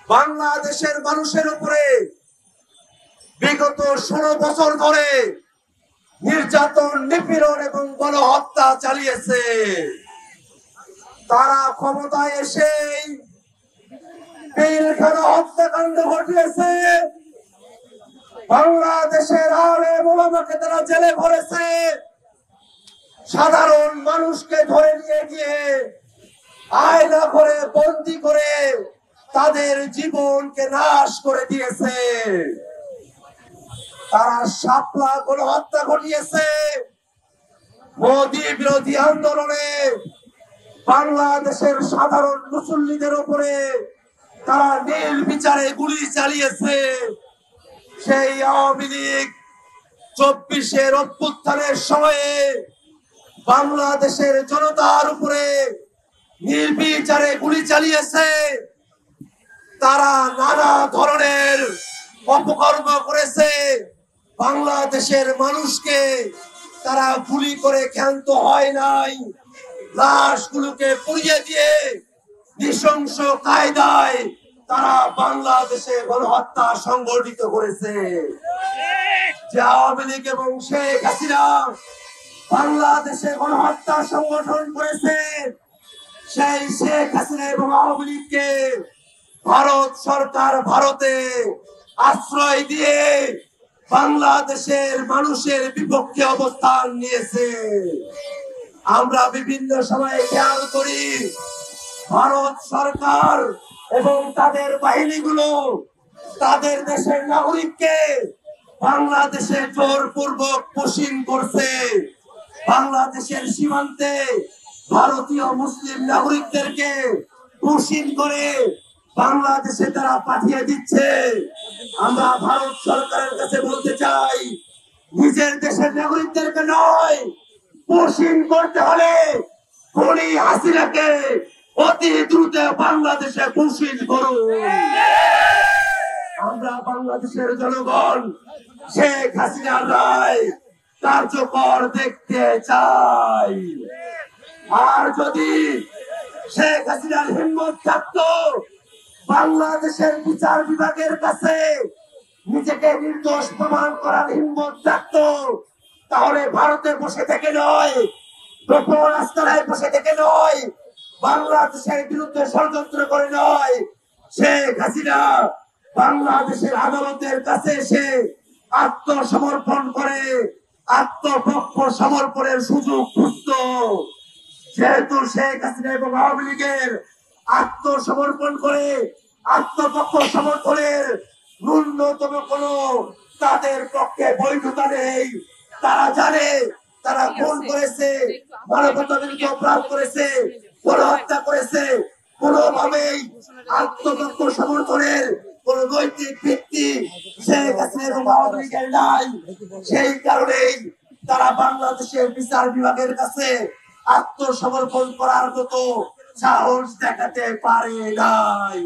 বাংলাদেশের মানুষের উপরে বিগত 16 বছর ধরে নির্যাতন, নিপীড়ন এবং গণহত্যা চালিয়েছে। তারা ক্ষমতায় এসেই পিলখানা হত্যাকাণ্ড ঘটিয়েছে। বাংলাদেশের আলেম ওলামাকে তারা জেলে ভরেছে। সাধারণ মানুষকে ধরে নিয়ে গিয়ে আয়না করে বন্দী করে তাদের জীবনকে নাশ করে দিয়েছে। তারা শাপলা গণহত্যা ঘটিয়েছে। মোদী বিরোধী আন্দোলনে বাংলাদেশের সাধারণ মুসল্লিদের উপরে তারা নির্বিচারে গুলি চালিয়েছে। সেই আওয়ামী লীগ 24-এর অভ্যুত্থানের সময়ে বাংলাদেশের জনতার উপরে নির্বিচারে গুলি চালিয়েছে। তারা নানা ধরনের অপকর্ম করেছে। বাংলাদেশের মানুষকে তারা গুলি করে ক্ষান্ত হয় নাই, লাশগুলোকে পুড়িয়ে দিয়ে নৃশংস কায়দায় তারা বাংলাদেশে গণহত্যা সংগঠিত করেছে। যে আওয়ামী লীগ এবং শেখ হাসিনা বাংলাদেশে গণহত্যা সংগঠন করেছে, সেই শেখ হাসিনা এবং আওয়ামী লীগকে ভারত সরকার ভারতে আশ্রয় দিয়ে বাংলাদেশের মানুষের বিপক্ষে অবস্থান নিয়েছে। আমরা বিভিন্ন সময়ে খেয়াল করি ভারত সরকার এবং তাদের বাহিনীগুলো তাদের দেশের নাগরিককে বাংলাদেশে জোরপূর্বক পুশিং করছে। বাংলাদেশের সীমান্তে ভারতীয় মুসলিম নাগরিকদেরকে পুশিং করে বাংলাদেশে তারা পাঠিয়ে দিচ্ছে। আমরা ভারত সরকারের কাছে বলতে চাই, নিজের দেশের নাগরিকদেরকে নয়, পুশিং করতে হলে খুনি হাসিনাকে অতি দ্রুত বাংলাদেশে পুশিং করুন। আমরা বাংলাদেশের জনগণ শেখ হাসিনার রায় কার্যকর দেখতে চাই। আর যদি শেখ হাসিনার হিম্মত থাকতো বাংলাদেশের বিচার বিভাগের কাছে নিজেকে নির্দোষ প্রমাণ করার হিম্মত থাকতো, তাহলে ভারতে বসে থেকে নয়, গোপন আস্তানায় বসে থেকে নয়, বাংলাদেশের বিরুদ্ধে ষড়যন্ত্র করে নয়, শেখ হাসিনা বাংলাদেশের আদালতের কাছে এসে আত্মসমর্পণ করে আত্মপক্ষ সমর্পণের সুযোগ খুঁজত। যেহেতু শেখ হাসিনা এবং আওয়ামী লীগের আত্মসমর্পণ করে আত্মপক্ষ সমর্থনের ন্যূনতম কোন তাদের পক্ষে বৈধতা নেই। তারা জানে তারা খুন করেছে, মানবতা বিরোধী অপরাধ করেছে, গণহত্যা করেছে। কোনোভাবেই আত্মপক্ষ সমর্থনের কোন নৈতিক ভিত্তি শেখ হাসিনা এবং আওয়ামী লীগের নাই। সেই কারণেই তারা বাংলাদেশের বিচার বিভাগের কাছে আত্মসমর্পণ করার মতো সাহস দেখাতে পারে নাই।